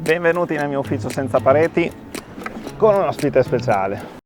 Benvenuti nel mio ufficio senza pareti con un ospite speciale.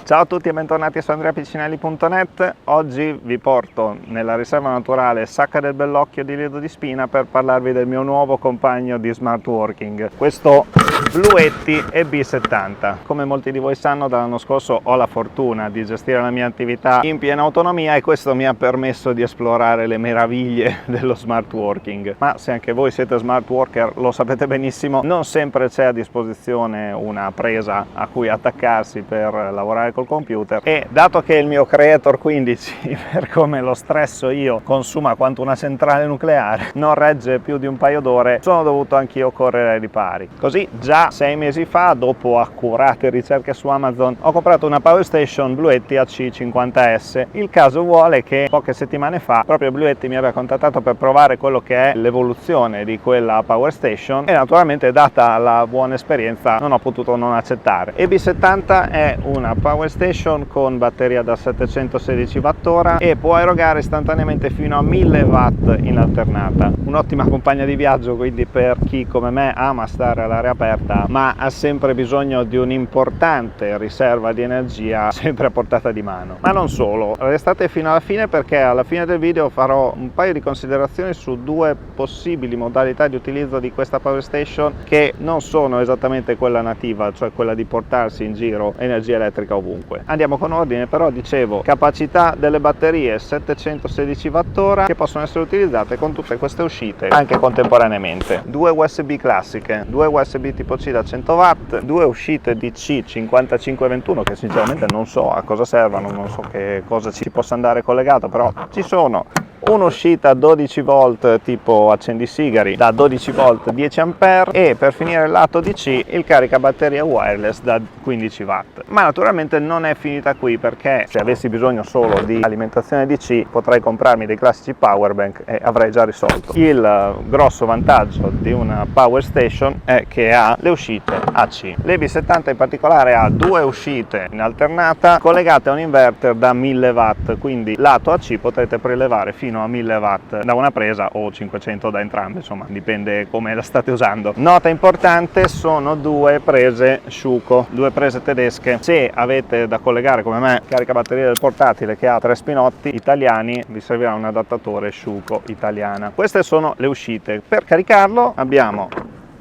Ciao a tutti e bentornati su andreapiccinelli.net. Oggi vi porto nella riserva naturale Sacca del Bellocchio di Lido di Spina per parlarvi del mio nuovo compagno di smart working, questo Bluetti EB70. Come molti di voi sanno, dall'anno scorso ho la fortuna di gestire la mia attività in piena autonomia e questo mi ha permesso di esplorare le meraviglie dello smart working. Ma se anche voi siete smart worker lo sapete benissimo, non sempre c'è a disposizione una presa a cui attaccarsi per lavorare col computer, e dato che il mio Creator 15, per come lo stresso io, consuma quanto una centrale nucleare, non regge più di un paio d'ore, sono dovuto anch'io correre ai ripari. Così già 6 mesi fa, dopo accurate ricerche su Amazon, ho comprato una Power Station Bluetti AC50S. Il caso vuole che poche settimane fa proprio Bluetti mi aveva contattato per provare quello che è l'evoluzione di quella Power Station e naturalmente, data la buona esperienza, non ho potuto non accettare. EB70 è una Power Station con batteria da 716 Wh e può erogare istantaneamente fino a 1000 Watt in alternata. Un'ottima compagna di viaggio quindi per chi come me ama stare all'aria aperta ma ha sempre bisogno di un'importante riserva di energia sempre a portata di mano. Ma non solo, restate fino alla fine perché alla fine del video farò un paio di considerazioni su due possibili modalità di utilizzo di questa Power Station che non sono esattamente quella nativa, cioè quella di portarsi in giro energia elettrica ovunque. Andiamo con ordine. Però dicevo, capacità delle batterie 716 Wh che possono essere utilizzate con tutte queste uscite anche contemporaneamente. Due USB classiche, due USB tipo C da 100 Watt, due uscite DC 5521 che sinceramente non so a cosa servano, non so che cosa ci possa andare collegato, però ci sono. Un'uscita 12 volt tipo accendisigari da 12 volt 10 A e per finire il lato DC il caricabatterie wireless da 15 watt. Ma naturalmente non è finita qui, perché se avessi bisogno solo di alimentazione DC potrei comprarmi dei classici power bank e avrei già risolto. Il grosso vantaggio di una Power Station è che ha le uscite AC. L'EB70 in particolare ha due uscite in alternata collegate a un inverter da 1000 watt, quindi lato AC potrete prelevare fino a 1000 watt da una presa o 500 da entrambe, insomma dipende come la state usando. Nota importante, sono due prese Schuko, due prese tedesche. Se avete da collegare come me caricabatterie del portatile che ha 3 spinotti italiani, vi servirà un adattatore Schuko italiana. Queste sono le uscite. Per caricarlo abbiamo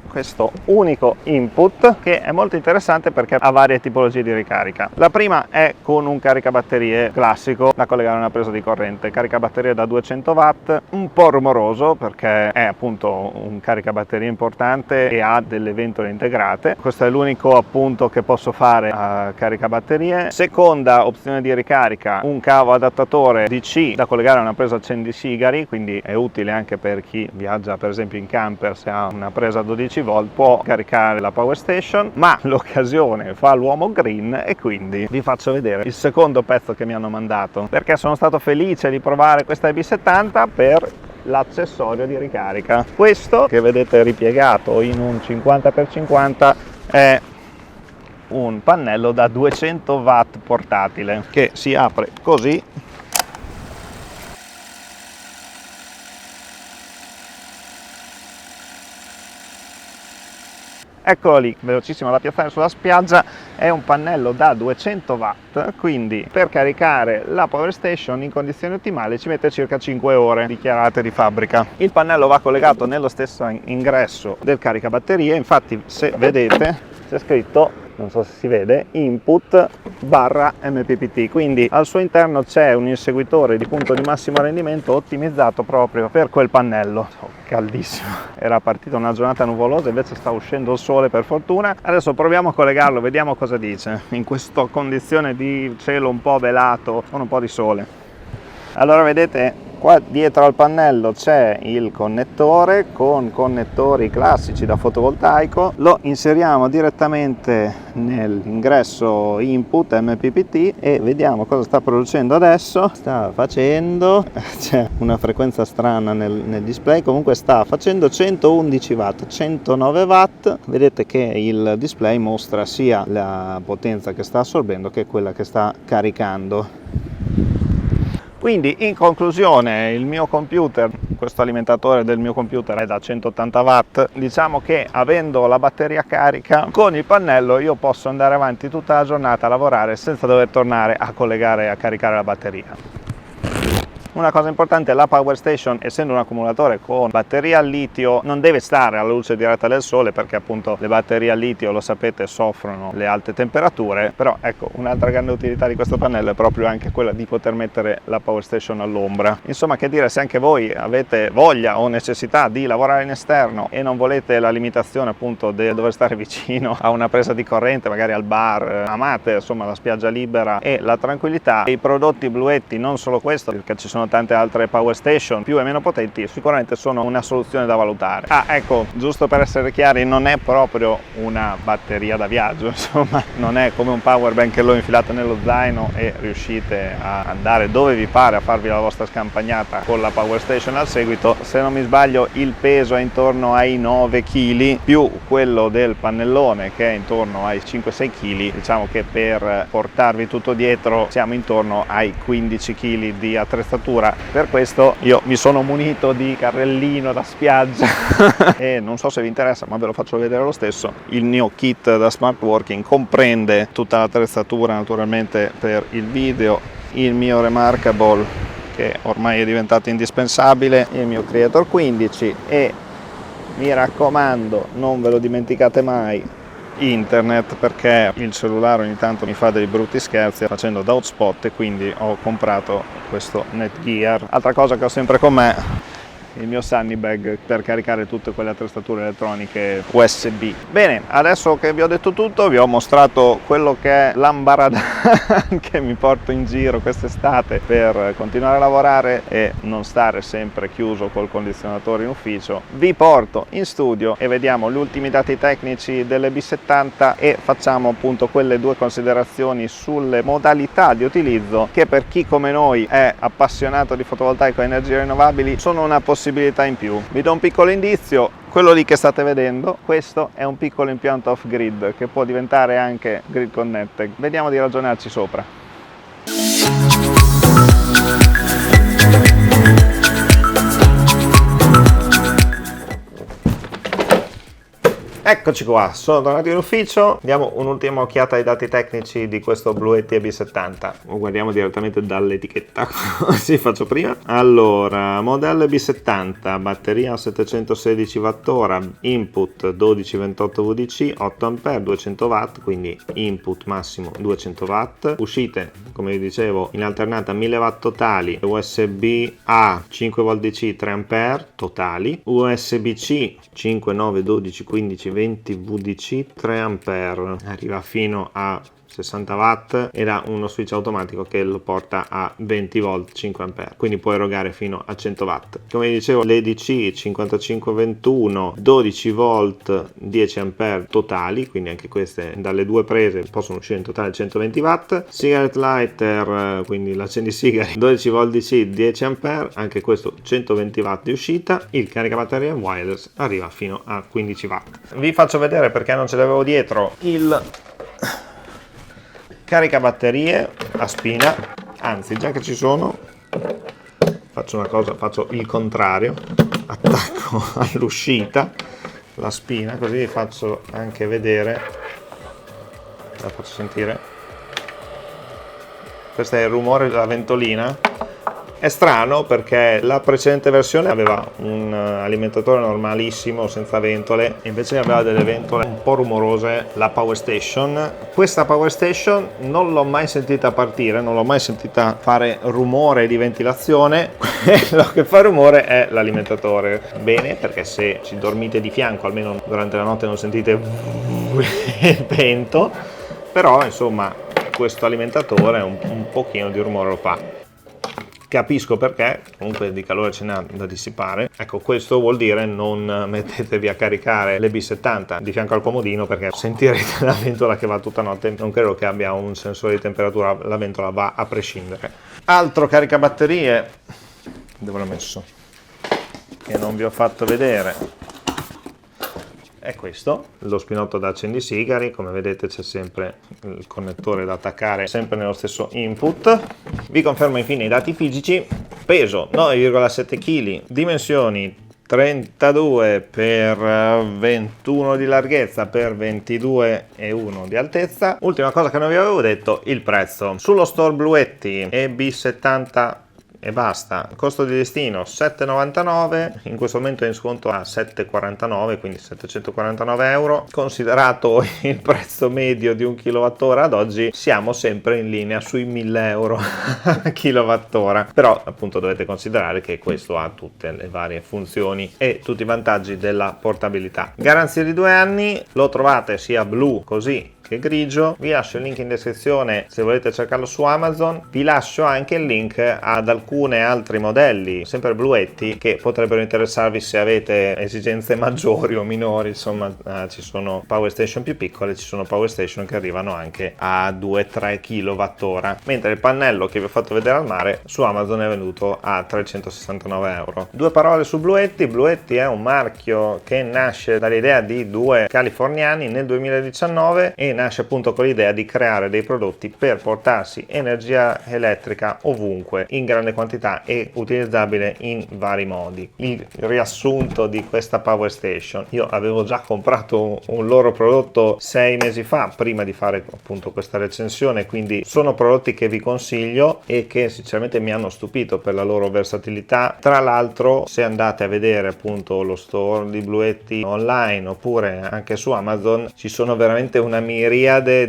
questo unico input che è molto interessante perché ha varie tipologie di ricarica. La prima è con un caricabatterie classico da collegare a una presa di corrente, caricabatterie da 200 watt, un po' rumoroso perché è appunto un caricabatterie importante e ha delle ventole integrate. Questo è l'unico appunto che posso fare a caricabatterie. Seconda opzione di ricarica, un cavo adattatore DC da collegare a una presa accendisigari, quindi è utile anche per chi viaggia per esempio in camper. Se ha una presa 12 volt può caricare la Power Station, ma l'occasione fa l'uomo green e quindi vi faccio vedere il secondo pezzo che mi hanno mandato, perché sono stato felice di provare questa EB70 per l'accessorio di ricarica. Questo che vedete ripiegato in un 50x50 è un pannello da 200 watt portatile che si apre così. Eccolo lì, velocissimo da piazzare sulla spiaggia. È un pannello da 200 watt, quindi per caricare la Power Station in condizioni ottimali ci mette circa 5 ore dichiarate di fabbrica. Il pannello va collegato nello stesso ingresso del caricabatterie, infatti se vedete c'è scritto, non so se si vede, input barra MPPT, quindi al suo interno c'è un inseguitore di punto di massimo rendimento ottimizzato proprio per quel pannello. Oh, caldissimo, era partita una giornata nuvolosa, invece sta uscendo il sole per fortuna. Adesso proviamo a collegarlo, vediamo cosa dice in questa condizione di cielo un po' velato con un po' di sole. Allora vedete, Qua dietro al pannello c'è il connettore con connettori classici da fotovoltaico, lo inseriamo direttamente nell'ingresso input MPPT e vediamo cosa sta producendo adesso. Sta facendo, c'è una frequenza strana nel display, comunque sta facendo 111 watt, 109 watt. Vedete che il display mostra sia la potenza che sta assorbendo che quella che sta caricando. Quindi in conclusione il mio computer, questo alimentatore del mio computer è da 180 watt, diciamo che avendo la batteria carica con il pannello io posso andare avanti tutta la giornata a lavorare senza dover tornare a collegare e a caricare la batteria. Una cosa importante, la Power Station, essendo un accumulatore con batteria al litio, non deve stare alla luce diretta del sole perché appunto le batterie al litio, lo sapete, soffrono le alte temperature. Però ecco, un'altra grande utilità di questo pannello è proprio anche quella di poter mettere la Power Station all'ombra. Insomma, che dire, se anche voi avete voglia o necessità di lavorare in esterno e non volete la limitazione appunto di dover stare vicino a una presa di corrente, magari al bar, amate insomma la spiaggia libera e la tranquillità, i prodotti Bluetti, non solo questo, perché ci sono tante altre Power Station più e meno potenti, sicuramente sono una soluzione da valutare. Ecco, giusto per essere chiari, non è proprio una batteria da viaggio, insomma, non è come un power bank che lo infilate nello zaino e riuscite a andare dove vi pare a farvi la vostra scampagnata con la Power Station al seguito. Se non mi sbaglio il peso è intorno ai 9 kg più quello del pannellone che è intorno ai 5-6 kg. Diciamo che per portarvi tutto dietro siamo intorno ai 15 kg di attrezzatura. Per questo io mi sono munito di carrellino da spiaggia e non so se vi interessa, ma ve lo faccio vedere lo stesso. Il mio kit da smart working comprende tutta l'attrezzatura naturalmente per il video, il mio Remarkable che ormai è diventato indispensabile, il mio Creator 15 e mi raccomando non ve lo dimenticate mai, internet, perché il cellulare ogni tanto mi fa dei brutti scherzi facendo da hotspot e quindi ho comprato questo Netgear. Altra cosa che ho sempre con me, il mio Sunny Bag per caricare tutte quelle attrezzature elettroniche USB. Bene, adesso che vi ho detto tutto, vi ho mostrato quello che è l'ambaradan che mi porto in giro quest'estate per continuare a lavorare e non stare sempre chiuso col condizionatore in ufficio. Vi porto in studio e vediamo gli ultimi dati tecnici delle B70 e facciamo appunto quelle due considerazioni sulle modalità di utilizzo che per chi come noi è appassionato di fotovoltaico e energie rinnovabili sono una possibilità in più. Vi do un piccolo indizio, quello lì che state vedendo, questo è un piccolo impianto off grid che può diventare anche grid connected. Vediamo di ragionarci sopra. Eccoci qua, sono tornato in ufficio, diamo un'ultima occhiata ai dati tecnici di questo Bluetti EB70. Lo guardiamo direttamente dall'etichetta, così faccio prima. Allora, modello EB70, batteria 716 Wh, input 1228 VDC, 8 A, 200 Watt, quindi input massimo 200 Watt. Uscite, come vi dicevo, in alternata 1000 Watt totali, USB A 5 V DC 3 A totali, USB C 5, 9, 12, 15, 20 VDC 3 A, arriva fino a 60 watt ed ha uno switch automatico che lo porta a 20 volt 5 A, quindi può erogare fino a 100 watt. Come dicevo, l'EDC 5521 12 volt 10 A totali, quindi anche queste dalle due prese possono uscire in totale 120 watt. Cigarette lighter, quindi l'accendisigari 12 volt DC 10 A, anche questo 120 watt di uscita. Il caricabatteria wireless arriva fino a 15 watt. Vi faccio vedere, perché non ce l'avevo dietro, il caricabatterie a spina, anzi già che ci sono faccio una cosa, faccio il contrario, attacco all'uscita la spina, così vi faccio anche vedere, la faccio sentire, questo è il rumore della ventolina. È strano perché la precedente versione aveva un alimentatore normalissimo senza ventole, invece aveva delle ventole un po' rumorose la Power Station. Questa Power Station non l'ho mai sentita partire, non l'ho mai sentita fare rumore di ventilazione. Quello che fa rumore è l'alimentatore. Bene, perché se ci dormite di fianco, almeno durante la notte non sentite il vento, però insomma questo alimentatore un pochino di rumore lo fa. Capisco perché, comunque di calore ce n'ha da dissipare. Ecco, questo vuol dire non mettetevi a caricare le B70 di fianco al comodino, perché sentirete la ventola che va tutta notte. Non credo che abbia un sensore di temperatura, la ventola va a prescindere. Altro caricabatterie, dove l'ho messo? Che non vi ho fatto vedere. È questo, lo spinotto da accendisigari. Come vedete c'è sempre il connettore da attaccare, sempre nello stesso input. Vi confermo infine i dati fisici: peso 9,7 kg, dimensioni 32 per 21 di larghezza per 22,1 di altezza. Ultima cosa che non vi avevo detto, il prezzo. Sullo store Bluetti EB70 e basta, costo di listino 7,99, in questo momento è in sconto a 7,49, quindi 749 euro. Considerato il prezzo medio di un kilowattora ad oggi, siamo sempre in linea sui 1000 euro a kilowattora, però appunto dovete considerare che questo ha tutte le varie funzioni e tutti i vantaggi della portabilità. Garanzia di 2 anni, lo trovate sia blu così che grigio. Vi lascio il link in descrizione se volete cercarlo su Amazon. Vi lascio anche il link ad alcuni altri modelli, sempre Bluetti, che potrebbero interessarvi se avete esigenze maggiori o minori. Insomma, ci sono power station più piccole, ci sono power station che arrivano anche a 2-3 kWh, mentre il pannello che vi ho fatto vedere al mare su Amazon è venduto a 369 euro. Due parole su Bluetti. Bluetti è un marchio che nasce dall'idea di due californiani nel 2019 e nasce appunto con l'idea di creare dei prodotti per portarsi energia elettrica ovunque, in grande quantità e utilizzabile in vari modi. Il riassunto di questa power station: io avevo già comprato un loro prodotto 6 mesi fa, prima di fare appunto questa recensione, quindi sono prodotti che vi consiglio e che sinceramente mi hanno stupito per la loro versatilità. Tra l'altro, se andate a vedere appunto lo store di Bluetti online oppure anche su Amazon, ci sono veramente una miriade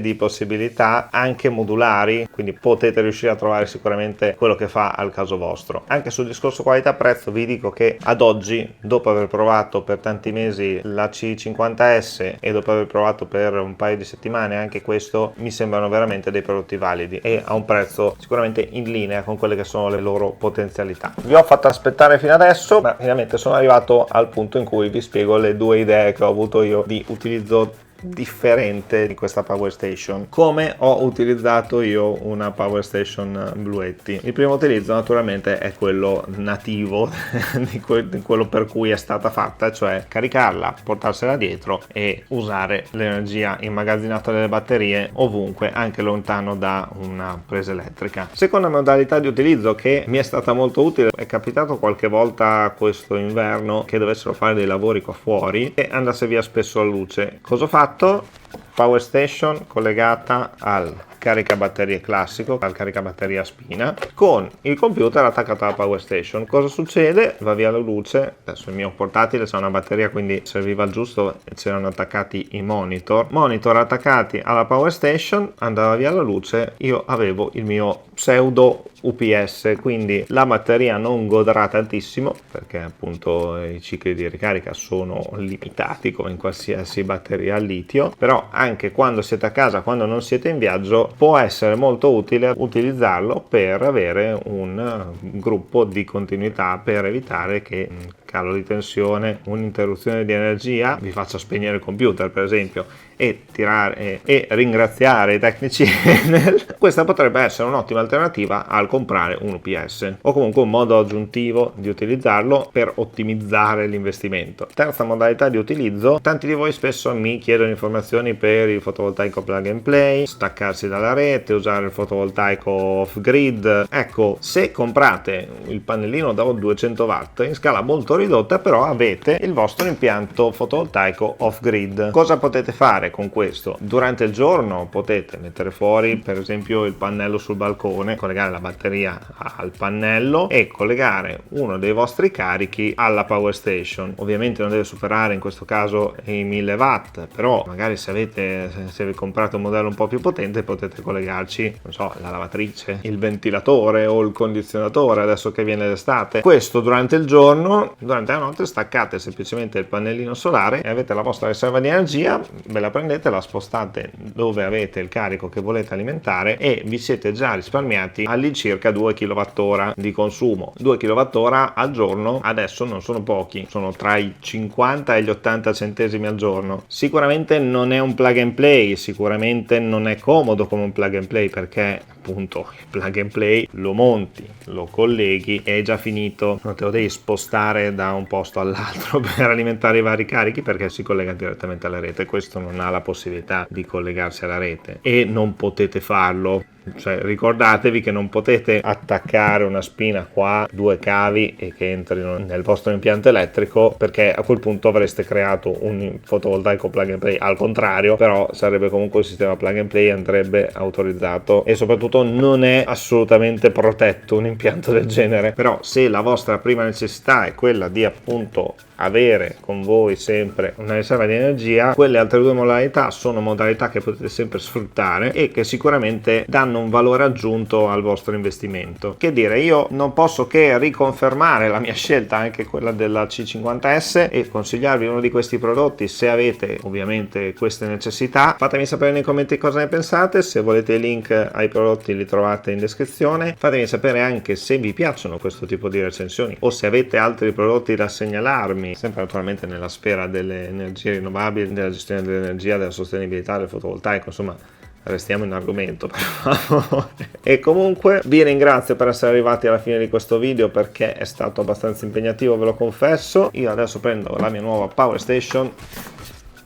di possibilità anche modulari, quindi potete riuscire a trovare sicuramente quello che fa al caso vostro. Anche sul discorso qualità-prezzo vi dico che ad oggi, dopo aver provato per tanti mesi la C50S e dopo aver provato per un paio di settimane anche questo, mi sembrano veramente dei prodotti validi e a un prezzo sicuramente in linea con quelle che sono le loro potenzialità. Vi ho fatto aspettare fino adesso, ma finalmente sono arrivato al punto in cui vi spiego le due idee che ho avuto io di utilizzo differente di questa power station, come ho utilizzato io una power station Bluetti. Il primo utilizzo naturalmente è quello nativo di quello per cui è stata fatta, cioè caricarla, portarsela dietro e usare l'energia immagazzinata nelle batterie ovunque, anche lontano da una presa elettrica. Seconda modalità di utilizzo che mi è stata molto utile: è capitato qualche volta questo inverno che dovessero fare dei lavori qua fuori e andasse via spesso la luce. Cosa ho fatto? Power station collegata al caricabatterie classico, al caricabatterie a spina, con il computer attaccato alla power station. Cosa succede? Va via la luce. Adesso il mio portatile c'è una batteria, quindi serviva il giusto e c'erano attaccati i monitor attaccati alla power station, andava via la luce, io avevo il mio pseudo UPS, quindi la batteria non godrà tantissimo perché appunto i cicli di ricarica sono limitati come in qualsiasi batteria al litio, però anche quando siete a casa, quando non siete in viaggio, può essere molto utile utilizzarlo per avere un gruppo di continuità, per evitare che un calo di tensione, un'interruzione di energia vi faccia spegnere il computer per esempio e tirare e ringraziare i tecnici Enel. Questa potrebbe essere un'ottima alternativa al comprare un UPS, o comunque un modo aggiuntivo di utilizzarlo per ottimizzare l'investimento. Terza modalità di utilizzo: tanti di voi spesso mi chiedono informazioni per il fotovoltaico plug and play, staccarsi dalla rete, usare il fotovoltaico off grid. Ecco, se comprate il pannellino da 200 watt in scala molto ridotta, però avete il vostro impianto fotovoltaico off grid. Cosa potete fare con questo? Durante il giorno potete mettere fuori per esempio il pannello sul balcone, collegare la batteria al pannello e collegare uno dei vostri carichi alla power station. Ovviamente non deve superare in questo caso i 1000 watt, però magari se vi comprate un modello un po' più potente potete collegarci, non so, la lavatrice, il ventilatore o il condizionatore adesso che viene l'estate. Questo durante il giorno. Durante la notte staccate semplicemente il pannellino solare e avete la vostra riserva di energia, ve la prendete, la spostate dove avete il carico che volete alimentare e vi siete già risparmiati all'incirca circa 2 kWh di consumo. 2 kWh al giorno adesso non sono pochi, sono tra i 50 e gli 80 centesimi al giorno. Sicuramente non è un plug and play, sicuramente non è comodo come un plug and play, perché appunto il plug and play lo monti, lo colleghi e è già finito, non te lo devi spostare da un posto all'altro per alimentare i vari carichi, perché si collega direttamente alla rete. Questo non ha la possibilità di collegarsi alla rete e non potete farlo. Cioè, ricordatevi che non potete attaccare una spina qua, 2 cavi e che entrino nel vostro impianto elettrico, perché a quel punto avreste creato un fotovoltaico plug and play. Al contrario, però sarebbe comunque un sistema plug and play, andrebbe autorizzato e soprattutto non è assolutamente protetto un impianto del genere. Però se la vostra prima necessità è quella di appunto avere con voi sempre una riserva di energia, quelle altre due modalità sono modalità che potete sempre sfruttare e che sicuramente danno un valore aggiunto al vostro investimento. Che dire, io non posso che riconfermare la mia scelta, anche quella della C50S, e consigliarvi uno di questi prodotti se avete ovviamente queste necessità. Fatemi sapere nei commenti cosa ne pensate. Se volete i link ai prodotti li trovate in descrizione. Fatemi sapere anche se vi piacciono questo tipo di recensioni o se avete altri prodotti da segnalarmi, sempre naturalmente nella sfera delle energie rinnovabili, della gestione dell'energia, della sostenibilità del fotovoltaico. Insomma, restiamo in argomento, per favore. E comunque vi ringrazio per essere arrivati alla fine di questo video, perché è stato abbastanza impegnativo, ve lo confesso. Io adesso prendo la mia nuova Power Station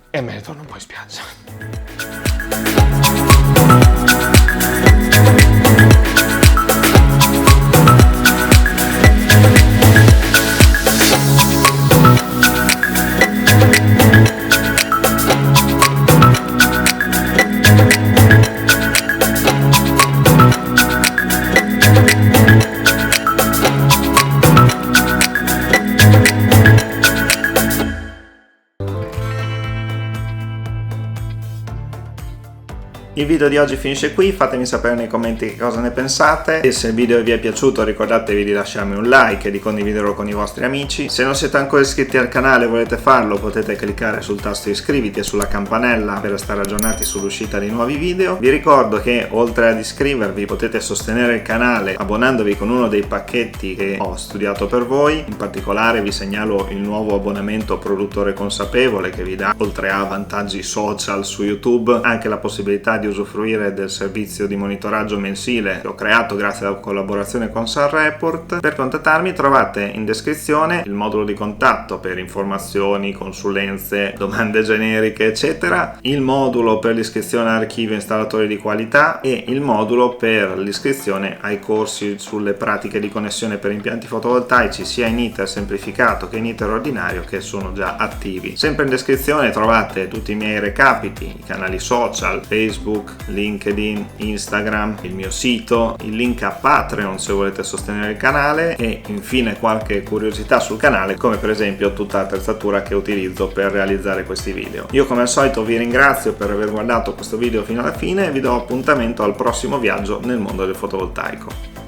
e me ne torno un po' in spiaggia. Il video di oggi finisce qui, fatemi sapere nei commenti che cosa ne pensate e se il video vi è piaciuto ricordatevi di lasciarmi un like e di condividerlo con i vostri amici. Se non siete ancora iscritti al canale e volete farlo, potete cliccare sul tasto iscriviti e sulla campanella per restare aggiornati sull'uscita di nuovi video. Vi ricordo che oltre ad iscrivervi potete sostenere il canale abbonandovi con uno dei pacchetti che ho studiato per voi. In particolare vi segnalo il nuovo abbonamento Produttore Consapevole, che vi dà, oltre a vantaggi social su YouTube, anche la possibilità di usufruire del servizio di monitoraggio mensile che ho creato grazie alla collaborazione con Sun Report. Per contattarmi trovate in descrizione il modulo di contatto per informazioni, consulenze, domande generiche eccetera, il modulo per l'iscrizione all'archivio installatori di qualità e il modulo per l'iscrizione ai corsi sulle pratiche di connessione per impianti fotovoltaici sia in iter semplificato che in iter ordinario, che sono già attivi. Sempre in descrizione trovate tutti i miei recapiti, i canali social, Facebook, LinkedIn, Instagram, il mio sito, il link a Patreon se volete sostenere il canale e infine qualche curiosità sul canale, come per esempio tutta l'attrezzatura che utilizzo per realizzare questi video. Io come al solito vi ringrazio per aver guardato questo video fino alla fine e vi do appuntamento al prossimo viaggio nel mondo del fotovoltaico.